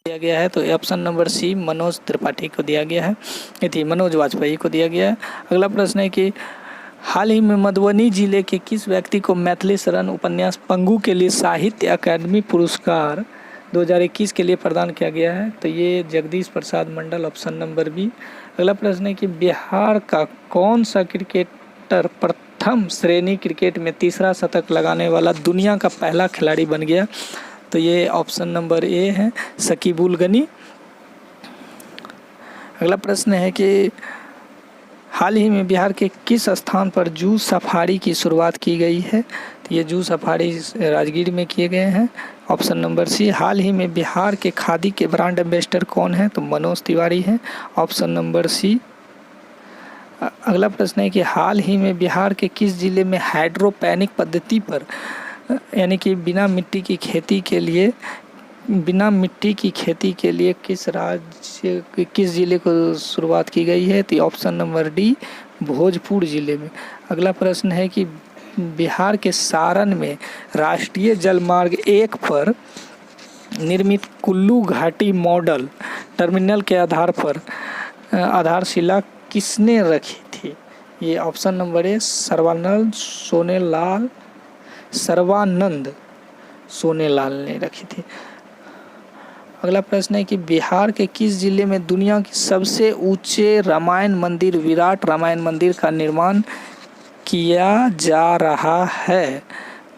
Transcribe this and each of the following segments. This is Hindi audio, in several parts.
दिया गया है, तो option number C Manoj Tripathi को दिया गया है, मनोज वाजपेयी को दिया गया है। अगला प्रश्न है कि हाल ही में मधुबनी जिले के किस व्यक्ति को मैथिली शरण उपन्यास पंगु के लिए साहित्य अकादमी पुरस्कार 2021 के लिए प्रदान किया गया है, तो ये Jagdish Prasad Mandal, option number B. अगला प्रश्न है कि बिहार का कौन सा क्रिकेटर प्रथम श्रेणी क्रिकेट में तीसरा शतक लगाने वाला दुनिया का पहला खिलाड़ी बन गया, तो ये ऑप्शन नंबर ए है, शकीबुल गनी। अगला प्रश्न है कि हाल ही में बिहार के किस स्थान पर जू सफारी की शुरुआत की गई है, तो ये जू सफारी राजगीर में किए गए हैं, ऑप्शन नंबर सी। हाल ही में बिहार के खादी के ब्रांड एम्बेसडर कौन है, तो मनोज तिवारी हैं, ऑप्शन नंबर सी। अगला प्रश्न है कि हाल ही में बिहार के किस जिले में हाइड्रोपोनिक पद्धति पर यानी कि बिना मिट्टी की खेती के लिए किस जिले को शुरुआत की गई है, तो ऑप्शन नंबर डी भोजपुर जिले में। अगला प्रश्न है कि बिहार के सारण में राष्ट्रीय जलमार्ग 1 पर निर्मित कुल्लू घाटी मॉडल टर्मिनल के आधारशिला किसने रखी थी, ये option number A Sarvanand Sonelal ने रखी थी। अगला प्रश्न है कि बिहार के किस जिले में दुनिया की सबसे ऊंचे रामायण मंदिर विराट रामायण मंदिर का निर्माण किया जा रहा है,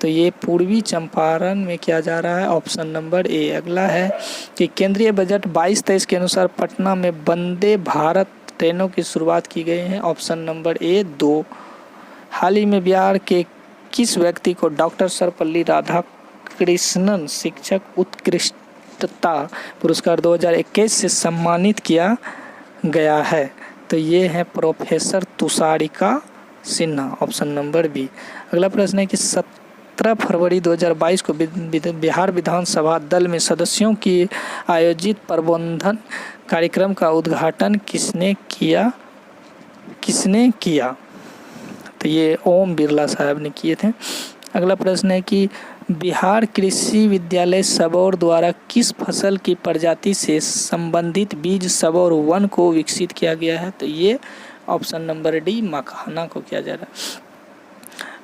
तो ये पूर्वी चंपारण में किया जा रहा है, ऑप्शन नंबर ए। अगला है कि केंद्रीय बजट 22-23 के अनुसार पटना में वंदे भारत ट्रेनों की शुरुआत की गई है, ऑप्शन नंबर ए 2। हाल ही में बिहार के किस व्यक्ति को डॉक्टर सर्वपल्ली राधाकृष्णन शिक्षक उत्कृष्टता पुरस्कार 2021 से सम्मानित किया गया है, तो ये है professor Tusharika Sinha, option number B. अगला प्रश्न है कि 17 फरवरी 2022 को बिहार विधानसभा दल में सदस्यों की आयोजित प्रबंधन कार्यक्रम का उद्घाटन किसने किया, तो ये ओम बिरला साहब ने किए थे। अगला प्रश्न है कि बिहार कृषि विद्यालय सबौर द्वारा किस फसल की प्रजाति से संबंधित बीज सबौर 1 को विकसित किया गया है, तो ये ऑप्शन नंबर डी मखाना को किया जा रहा है।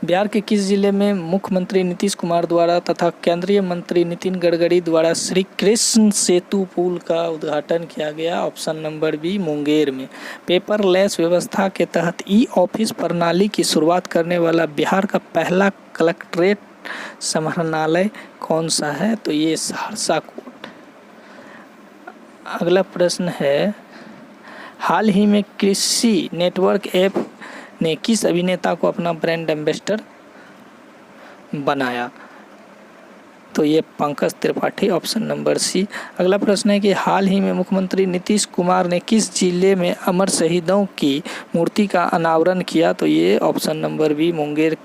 बिहार के किस जिले में मुख्यमंत्री नीतीश कुमार द्वारा तथा केंद्रीय मंत्री नितिन गडकरी द्वारा श्री कृष्ण सेतु पुल का उद्घाटन किया गया, ऑप्शन नंबर बी मुंगेर में। पेपरलेस व्यवस्था के तहत ई ऑफिस प्रणाली की शुरुआत करने वाला बिहार का पहला कलेक्ट्रेट समाहरणालय कौन सा है, तो ये सहरसा कोट। अगला प्रश्न है हाल ही में कृषि नेटवर्क ऐप ने किस अभिनेता को अपना ब्रांड एम्बेसडर बनाया, तो ये Pankaj Tripathi, option number C. अगला प्रश्न है कि हाल ही में मुख्यमंत्री नीतीश कुमार ने किस जिले में अमर शहीदों की मूर्ति का अनावरण किया, तो ये ऑप्शन नंबर बी मुंगेर।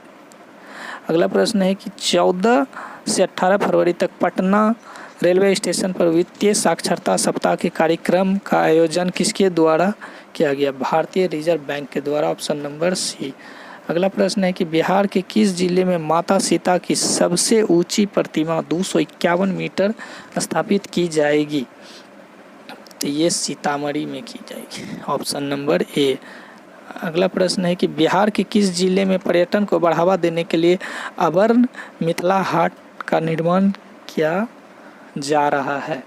अगला प्रश्न है कि 14 से 18 फरवरी तक पटना रेलवे स्टेशन पर वित्तीय साक्षरता सप्ताह के कार्यक्रम का आयोजन किसके द्वारा किया गया, भारतीय रिजर्व बैंक के द्वारा, ऑप्शन नंबर सी। अगला प्रश्न है कि बिहार के किस जिले में माता सीता की सबसे ऊंची प्रतिमा 251 मीटर स्थापित की जाएगी, तो ये सीतामढ़ी में की जाएगी, ऑप्शन नंबर ए। अगला प्रश्न है कि बिहार के किस जिले में पर्यटन को बढ़ावा देने के लिए अबर्न मिथिला हाट का निर्माण किया जा रहा है,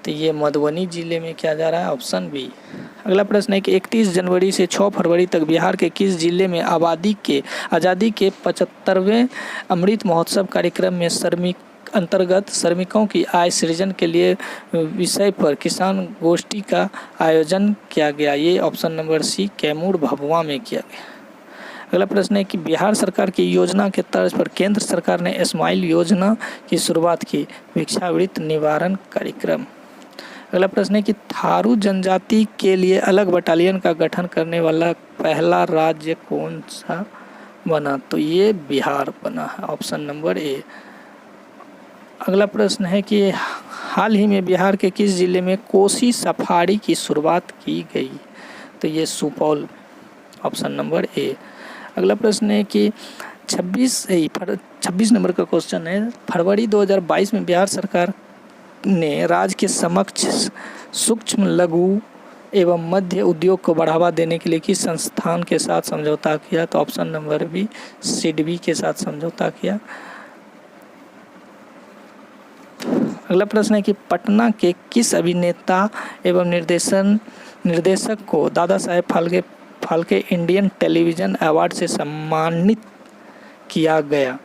तो ये मधुबनी जिले में किया जा रहा है, ऑप्शन बी। अगला प्रश्न है कि 31 जनवरी से 6 फरवरी तक बिहार के किस जिले में आज़ादी के 75वें अमृत महोत्सव कार्यक्रम में श्रमिकों की आय सृजन के लिए विषय पर किसान गोष्ठी का आयोजन किया गया, ये option number C Kaimur Bhabua में किया गया। अगला प्रश्न है कि बिहार सरकार की योजना के तर्ज पर केंद्र सरकार ने स्माइल योजना की शुरुआत की, भिक्षावृत्ति निवारण कार्यक्रम। अगला प्रश्न है कि थारू जनजाति के लिए अलग बटालियन का गठन करने वाला पहला राज्य कौन सा बना, तो ये बिहार बना है, ऑप्शन नंबर ए। अगला प्रश्न है कि हाल ही में बिहार के किस जिले में कोसी सफारी की शुरुआत की गई, तो ये सुपौल, ऑप्शन नंबर ए। अगला प्रश्न है कि 26 नंबर का क्वेश्चन है, फरवरी 2022 में बिहार सरकार ने राज्य के समक्ष सूक्ष्म लघु एवं मध्य उद्योग को बढ़ावा देने के लिए किस संस्थान के साथ समझौता किया? तो ऑप्शन नंबर बी, सिडबी के साथ समझौता किया। अगला प्रश्न है कि पटना के किस अभिनेता एवं निर्देशक को Dada Saheb Phalke Indian television award से सम्मानित किया गया?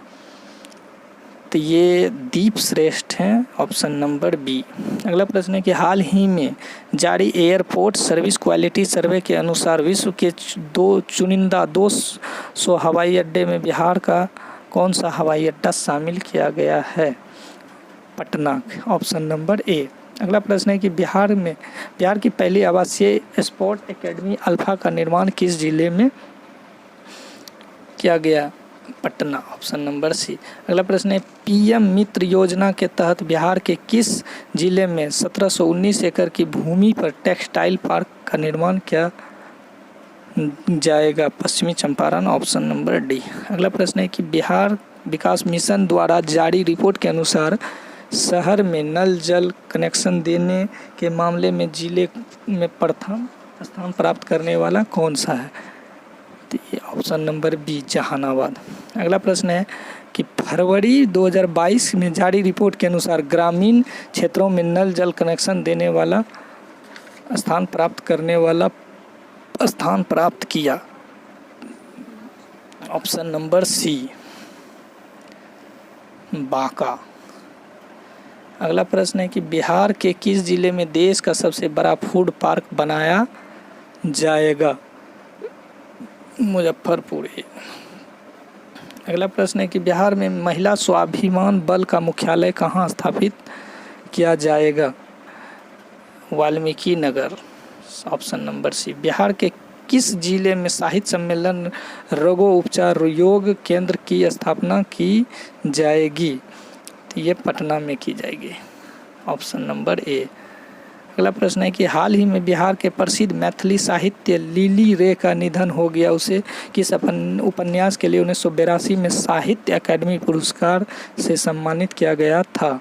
तो ये दीप श्रेष्ठ हैं, ऑप्शन नंबर बी। अगला प्रश्न है कि हाल ही में जारी एयरपोर्ट सर्विस क्वालिटी सर्वे के अनुसार विश्व के चुनिंदा 200 हवाई अड्डे में बिहार का कौन सा हवाई अड्डा शामिल किया गया है? पटना, ऑप्शन नंबर ए। अगला प्रश्न है कि बिहार की पहली आवासीय स्पोर्ट एकेडमी अल्फा का निर्माण किस जिले में किया गया? Patna, option number C. अगला प्रश्न है पीएम मित्र योजना के तहत बिहार के किस जिले में 1719 एकड़ की भूमि पर टेक्सटाइल पार्क का निर्माण किया जाएगा? पश्चिमी चंपारण, ऑप्शन नंबर डी। अगला प्रश्न है कि बिहार विकास मिशन द्वारा जारी रिपोर्ट के अनुसार शहर में नल जल कनेक्शन देने के मामले में जिले में प्रथम स्थान प्राप्त करने वाला कौन सा है? तो ये ऑप्शन नंबर बी, जहानाबाद। अगला प्रश्न है कि फरवरी 2022 में जारी रिपोर्ट के अनुसार ग्रामीण क्षेत्रों में नल जल कनेक्शन देने वाला स्थान प्राप्त किया? Option number C, Banka. अगला प्रश्न है कि बिहार के किस जिले में देश का सबसे बड़ा फूड पार्क बनाया जाएगा? मुजफ्फरपुर। अगला प्रश्न है कि बिहार में महिला स्वाभिमान बल का मुख्यालय कहाँ स्थापित किया जाएगा? वाल्मीकि नगर, ऑप्शन नंबर सी। बिहार के किस जिले में साहित्य सम्मेलन रोगोपचार योग केंद्र की स्थापना की जाएगी? तो ये पटना में की जाएगी, ऑप्शन नंबर ए। अगला प्रश्न है कि हाल ही में बिहार के प्रसिद्ध मैथिली साहित्य लिली रे का निधन हो गया, उसे किस उपन्यास के लिए 1982 में साहित्य अकादमी पुरस्कार से सम्मानित किया गया था?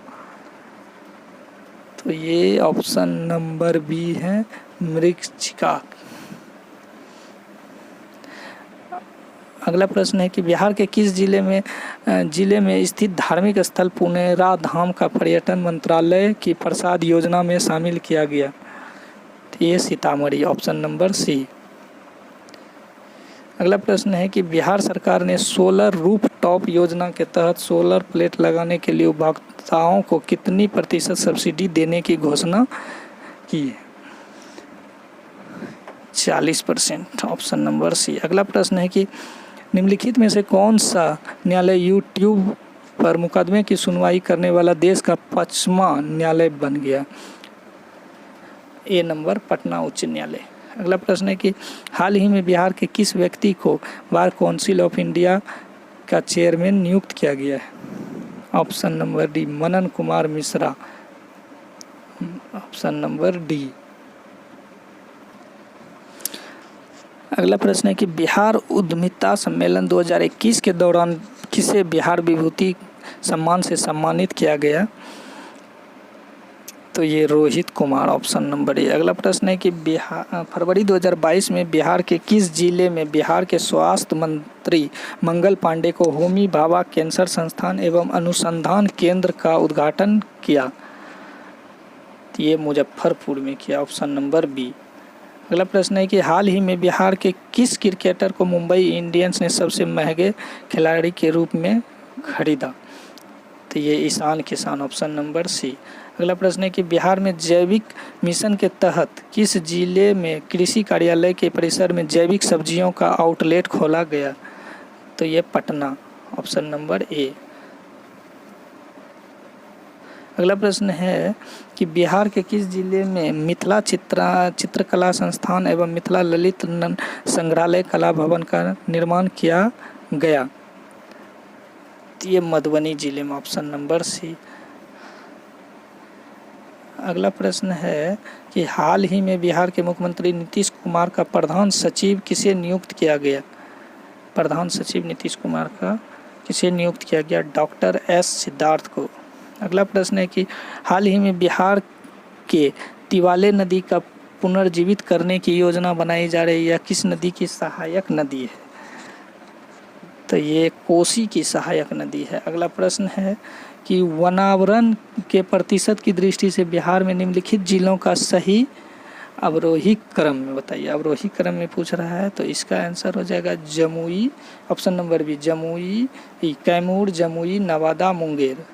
तो ये ऑप्शन नंबर बी है, मृच्छिका। अगला प्रश्न है कि बिहार के किस जिले में स्थित धार्मिक स्थल पुनेरा धाम का पर्यटन मंत्रालय की प्रसाद योजना में शामिल किया गया? तो ये सीतामढ़ी, ऑप्शन नंबर सी। अगला प्रश्न है कि बिहार सरकार ने सोलर रूफटॉप योजना के तहत सोलर प्लेट लगाने के लिए उपभोक्ताओं को कितनी % सब्सिडी देने की घोषणा की? 40%, ऑप्शन नंबर सी। अगला प्रश्न है कि निम्नलिखित में से कौन सा न्यायालय यूट्यूब पर मुकदमे की सुनवाई करने वाला देश का 5वां न्यायालय बन गया? ए नंबर, पटना उच्च न्यायालय। अगला प्रश्न है कि हाल ही में बिहार के किस व्यक्ति को बार काउंसिल ऑफ इंडिया का चेयरमैन नियुक्त किया गया है? Option number D, Manan Kumar Mishra, option number D. अगला प्रश्न है कि बिहार उद्यमिता सम्मेलन 2021 के दौरान किसे बिहार विभूति सम्मान से सम्मानित किया गया? तो ये रोहित कुमार, ऑप्शन नंबर ए। अगला प्रश्न है कि फरवरी 2022 में बिहार के किस जिले में बिहार के स्वास्थ्य मंत्री मंगल पांडे को होमी भाभा कैंसर संस्थान एवं अनुसंधान केंद्र का उद्घाटन किया? तो ये मुजफ्फरपुर में किया, ऑप्शन नंबर बी। अगला प्रश्न है कि हाल ही में बिहार के किस क्रिकेटर को मुंबई इंडियंस ने सबसे महंगे खिलाड़ी के रूप में खरीदा? तो ये Ishan Kishan, option number C. अगला प्रश्न है कि बिहार में जैविक मिशन के तहत किस जिले में कृषि कार्यालय के परिसर में जैविक सब्जियों का आउटलेट खोला गया? तो ये पटना, ऑप्शन नंबर ए। अगला प्रश्न है कि बिहार के किस जिले में मिथिला चित्रकला संस्थान एवं मिथिला ललित संग्रहालय कला भवन का निर्माण किया गया? तो ये मधुबनी जिले में, ऑप्शन नंबर सी। अगला प्रश्न है कि हाल ही में बिहार के मुख्यमंत्री नीतीश कुमार का प्रधान सचिव किसे नियुक्त किया गया? प्रधान सचिव नीतीश कुमार का किसे नियुक्त किया गया? डॉक्टर एस सिद्धार्थ को। अगला प्रश्न है कि हाल ही में बिहार के तिवाले नदी का पुनर्जीवित करने की योजना बनाई जा रही है, यह किस नदी की सहायक नदी है? तो ये कोसी की सहायक नदी है। अगला प्रश्न है कि वनावरण के प्रतिशत की दृष्टि से बिहार में निम्नलिखित जिलों का सही अवरोही क्रम में बताइए। अवरोही क्रम में पूछ रहा है, तो इसका आंसर हो जाएगा Jamui, option number B Jamui, Kaimur, Jamui, Nawada, Munger.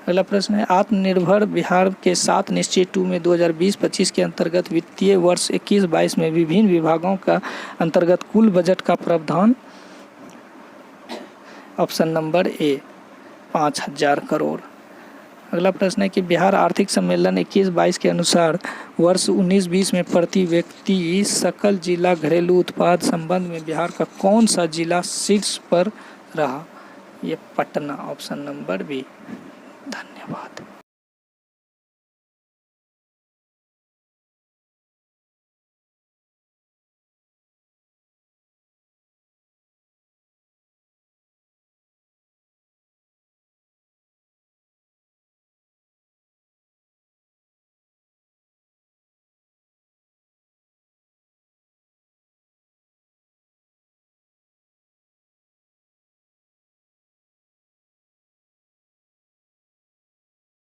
अगला प्रश्न है आत्मनिर्भर बिहार के 7 निश्चय 2 में 2020-25 के अंतर्गत वित्तीय वर्ष 21-22 में विभिन्न विभागों का अंतर्गत कुल बजट का प्रावधान, ऑप्शन नंबर ए 5,000 करोड़। अगला प्रश्न है कि बिहार आर्थिक सम्मेलन 21-22 के अनुसार वर्ष 19-20 में प्रति व्यक्ति सकल जिला घरेलू उत्पाद संबंध में बिहार का कौन सा जिला शीर्ष पर रहा? ये पटना, ऑप्शन नंबर बी। धन्यवाद।